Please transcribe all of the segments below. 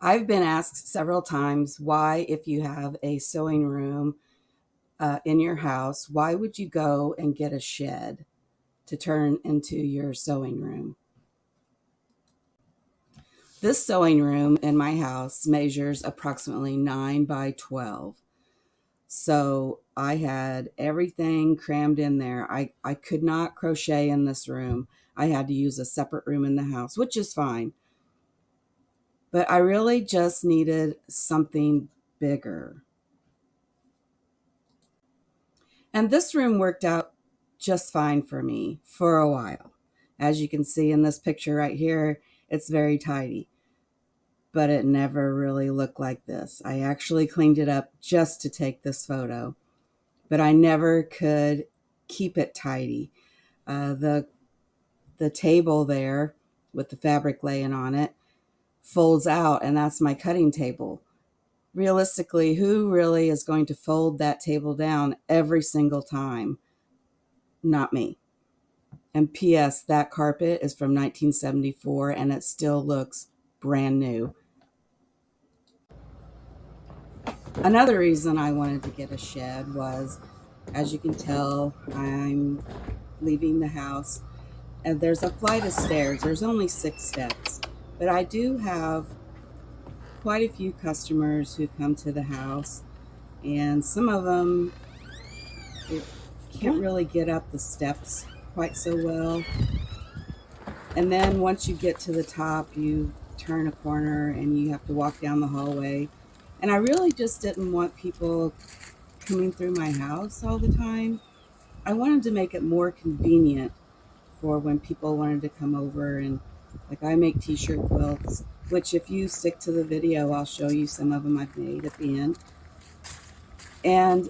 I've been asked several times why, if you have a sewing room in your house, why would you go and get a shed to turn into your sewing room? This sewing room in my house measures approximately 9 by 12. So I had everything crammed in there. I could not crochet in this room. I had to use a separate room in the house, which is fine. But I really just needed something bigger. And this room worked out just fine for me for a while. As you can see in this picture right here, it's very tidy, but it never really looked like this. I actually cleaned it up just to take this photo, but I never could keep it tidy. The table there with the fabric laying on it folds out, and that's my cutting table. Realistically, who really is going to fold that table down every single time? Not me. And P.S., that carpet is from 1974 and it still looks brand new. Another reason I wanted to get a shed was, as you can tell, I'm leaving the house and there's a flight of stairs. There's only 6 steps, but I do have quite a few customers who come to the house, and some of them can't really get up the steps quite so well. And then once you get to the top, you turn a corner and you have to walk down the hallway. And I really just didn't want people coming through my house all the time. I wanted to make it more convenient for when people wanted to come over. And like, I make t-shirt quilts, which if you stick to the video, I'll show you some of them I've made at the end. And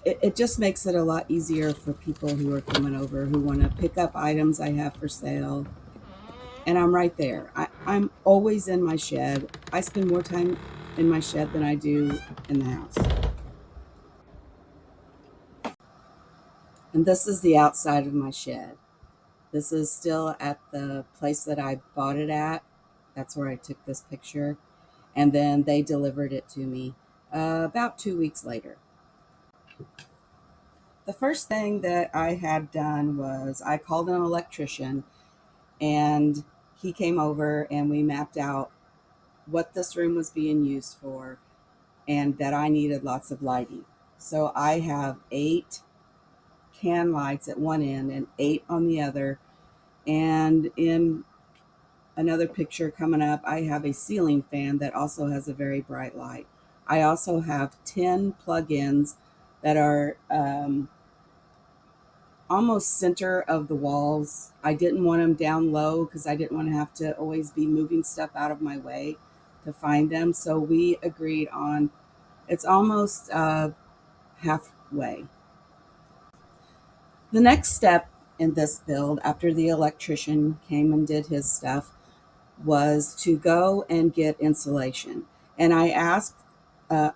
it just makes it a lot easier for people who are coming over who want to pick up items I have for sale. And I'm right there. I'm always in my shed. I spend more time in my shed than I do in the house. And this is the outside of my shed. This is still at the place that I bought it at. That's where I took this picture. And then they delivered it to me about 2 weeks later. The first thing that I had done was I called an electrician, and he came over and we mapped out what this room was being used for and that I needed lots of lighting. So I have 8 can lights at one end and 8 on the other. And in another picture coming up, I have a ceiling fan that also has a very bright light. I also have 10 plug-ins that are almost center of the walls. I didn't want them down low because I didn't want to have to always be moving stuff out of my way to find them. So we agreed on it's almost halfway. The next step in this build, after the electrician came and did his stuff, was to go and get insulation. And I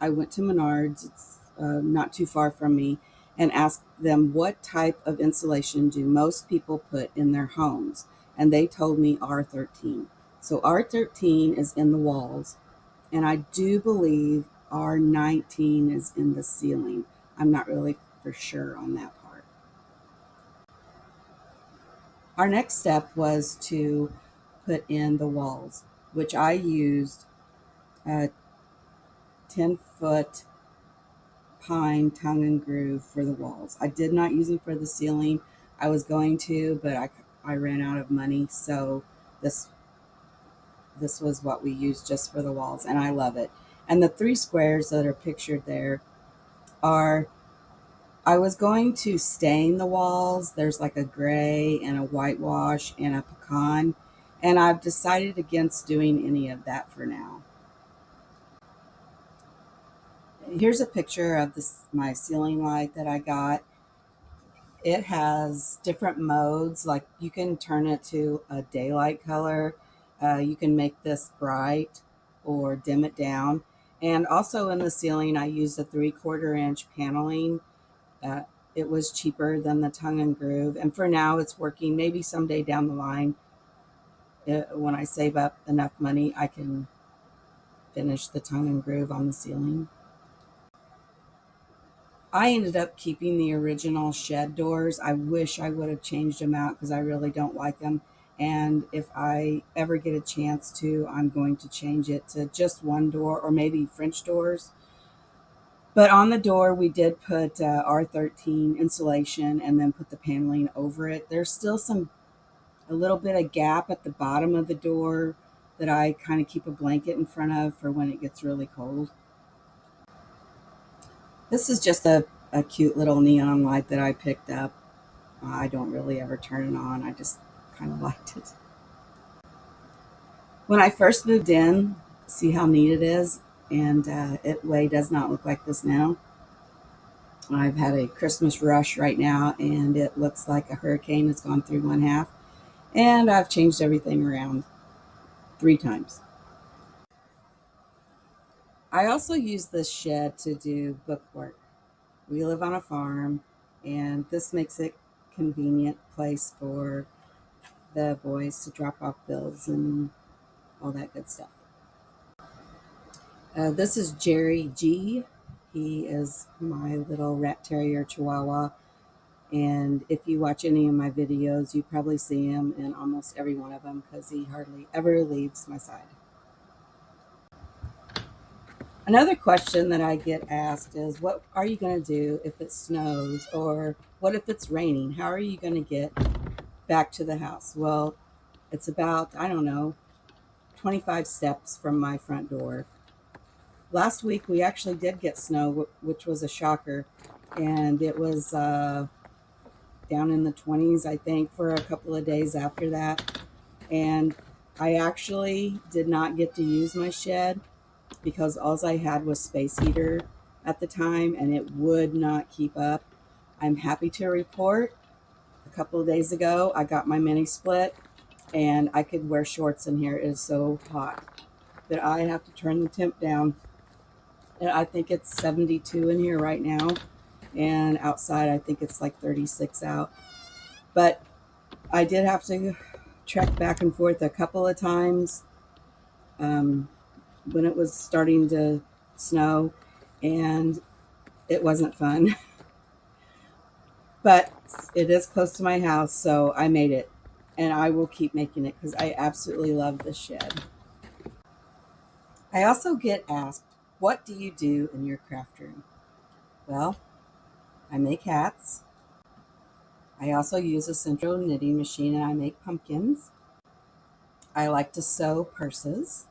went to Menards, it's not too far from me, and asked them what type of insulation do most people put in their homes. And they told me R13. So R13 is in the walls, and I do believe R19 is in the ceiling. I'm not really for sure on that part. Our next step was to put in the walls, which I used a 10-foot pine tongue and groove for the walls. I did not use them for the ceiling. I was going to, but I ran out of money, so this this was what we used just for the walls, and I love it. And the 3 squares that are pictured there are, I was going to stain the walls. There's like a gray and a whitewash and a pecan, and I've decided against doing any of that for now. Here's a picture of my ceiling light that I got. It has different modes, like you can turn it to a daylight color. You can make this bright or dim it down. And also in the ceiling, I used a 3/4 inch paneling it was cheaper than the tongue and groove. And for now, it's working. Maybe someday down the line, when I save up enough money, I can finish the tongue and groove on the ceiling. I ended up keeping the original shed doors. I wish I would have changed them out because I really don't like them. And if I ever get a chance to, I'm going to change it to just one door or maybe French doors. But on the door, we did put R13 insulation and then put the paneling over it. There's still a little bit of gap at the bottom of the door that I kind of keep a blanket in front of for when it gets really cold. This is just a cute little neon light that I picked up. I don't really ever turn it on. I just kind of liked it. When I first moved in, see how neat it is? And it way does not look like this now. I've had a Christmas rush right now, and it looks like a hurricane has gone through one half. And I've changed everything around 3 times. I also use this shed to do book work. We live on a farm, and this makes it convenient place for the boys to drop off bills and all that good stuff. This is Jerry G. He is my little rat terrier chihuahua. And if you watch any of my videos, you probably see him in almost every one of them because he hardly ever leaves my side. Another question that I get asked is, what are you going to do if it snows, or what if it's raining? How are you going to get back to the house? Well, it's about, I don't know, 25 steps from my front door. Last week we actually did get snow, which was a shocker, and it was down in the 20s, I think, for a couple of days after that. And I actually did not get to use my shed because all I had was space heater at the time, and it would not keep up. I'm happy to report a couple of days ago I got my mini split, and I could wear shorts in here. It is so hot that I have to turn the temp down. And I think it's 72 in here right now, and outside I think it's like 36 out. But I did have to trek back and forth a couple of times when it was starting to snow, and it wasn't fun. But it is close to my house, so I made it, and I will keep making it because I absolutely love this shed. I also get asked, what do you do in your craft room? Well, I make hats. I also use a central knitting machine, and I make pumpkins. I like to sew purses.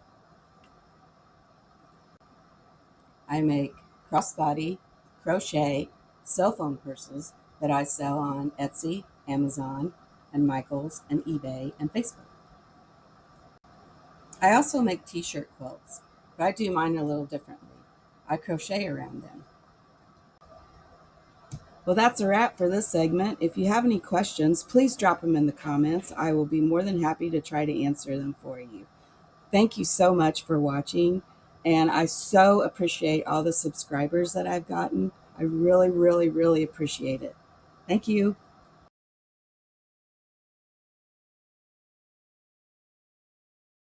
I make crossbody, crochet, cell phone purses that I sell on Etsy, Amazon, and Michaels, and eBay, and Facebook. I also make t-shirt quilts, but I do mine a little differently. I crochet around them. Well, that's a wrap for this segment. If you have any questions, please drop them in the comments. I will be more than happy to try to answer them for you. Thank you so much for watching, and I so appreciate all the subscribers that I've gotten. I really, really, really appreciate it. Thank you.